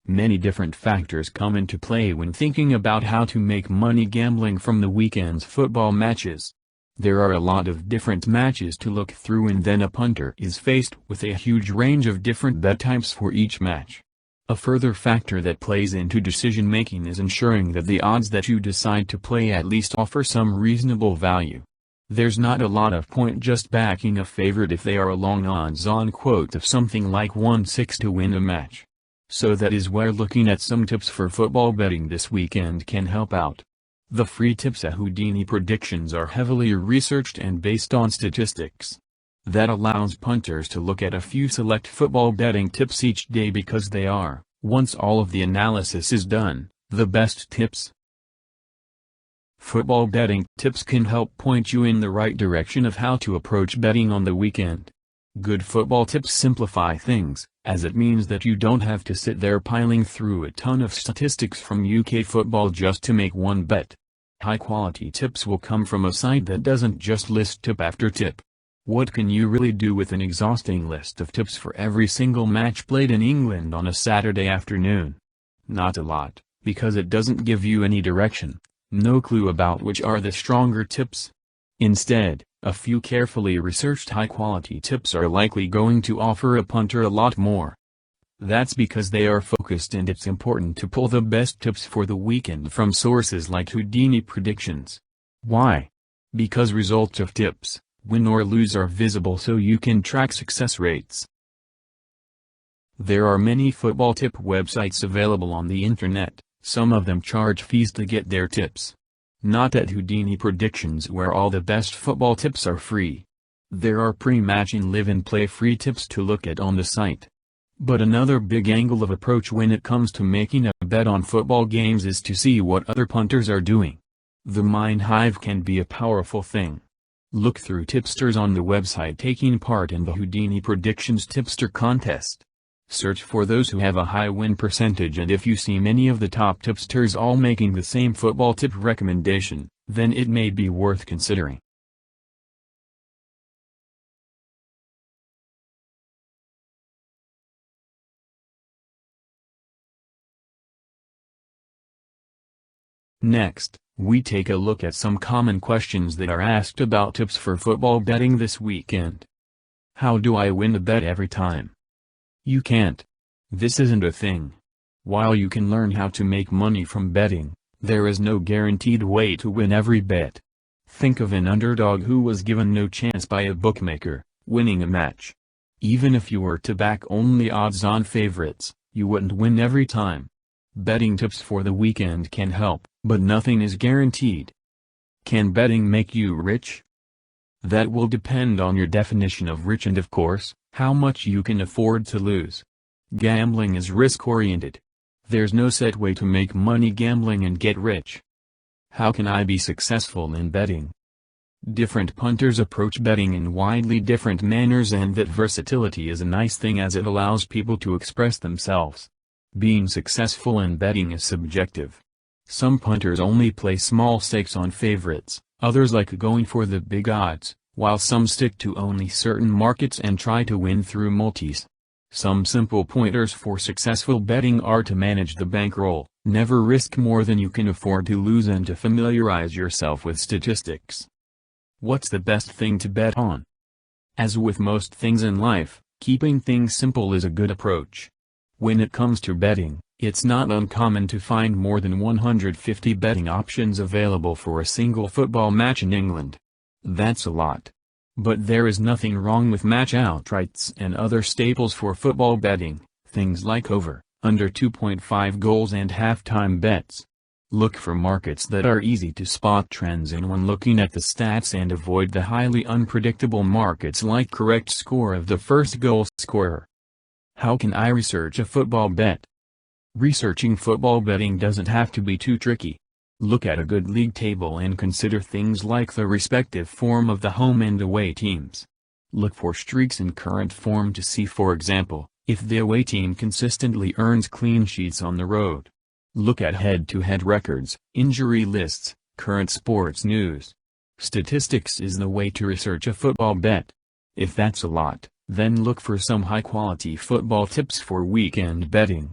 Many different factors come into play when thinking about how to make money gambling from the weekend's football matches. There are a lot of different matches to look through, and then a punter is faced with a huge range of different bet types for each match. A further factor that plays into decision-making is ensuring that the odds that you decide to play at least offer some reasonable value. There's not a lot of point just backing a favorite if they are a long odds-on quote of something like 1/6 to win a match. So that is where looking at some tips for football betting this weekend can help out. The free tips at Houdini-Predictions are heavily researched and based on statistics. That allows punters to look at a few select football betting tips each day because they are, once all of the analysis is done, the best tips. Football betting tips can help point you in the right direction of how to approach betting on the weekend. Good football tips simplify things, as it means that you don't have to sit there piling through a ton of statistics from UK football just to make one bet. High-quality tips will come from a site that doesn't just list tip after tip. What can you really do with an exhausting list of tips for every single match played in England on a Saturday afternoon? Not a lot, because it doesn't give you any direction, no clue about which are the stronger tips. Instead, a few carefully researched high-quality tips are likely going to offer a punter a lot more. That's because they are focused, and it's important to pull the best tips for the weekend from sources like Houdini-Predictions. Why? Because results of tips, win or lose, are visible so you can track success rates. There are many football tip websites available on the internet, some of them charge fees to get their tips. Not at Houdini-Predictions, where all the best football tips are free. There are pre-match and live-and-play free tips to look at on the site. But another big angle of approach when it comes to making a bet on football games is to see what other punters are doing. The mind hive can be a powerful thing. Look through tipsters on the website taking part in the Houdini-Predictions tipster contest. Search for those who have a high win percentage, and if you see many of the top tipsters all making the same football tip recommendation, then it may be worth considering. Next, we take a look at some common questions that are asked about tips for football betting this weekend. How do I win a bet every time? You can't. This isn't a thing. While you can learn how to make money from betting, there is no guaranteed way to win every bet. Think of an underdog who was given no chance by a bookmaker, winning a match. Even if you were to back only odds-on favorites, you wouldn't win every time. Betting tips for the weekend can help, but nothing is guaranteed. Can betting make you rich? That will depend on your definition of rich and, of course, how much you can afford to lose. Gambling is risk-oriented. There's no set way to make money gambling and get rich. How can I be successful in betting? Different punters approach betting in widely different manners, and that versatility is a nice thing as it allows people to express themselves. Being successful in betting is subjective. Some punters only play small stakes on favorites, others like going for the big odds, while some stick to only certain markets and try to win through multis. Some simple pointers for successful betting are to manage the bankroll, never risk more than you can afford to lose, and to familiarize yourself with statistics. What's the best thing to bet on? As with most things in life, keeping things simple is a good approach. When it comes to betting, it's not uncommon to find more than 150 betting options available for a single football match in England. That's a lot. But there is nothing wrong with match outrights and other staples for football betting, things like over, under 2.5 goals and halftime bets. Look for markets that are easy to spot trends in when looking at the stats, and avoid the highly unpredictable markets like correct score of the first goal scorer. How can I research a football bet? Researching football betting doesn't have to be too tricky. Look at a good league table and consider things like the respective form of the home and away teams. Look for streaks in current form to see, for example, if the away team consistently earns clean sheets on the road. Look at head-to-head records, injury lists, current sports news. Statistics is the way to research a football bet. If that's a lot, then look for some high-quality football tips for weekend betting.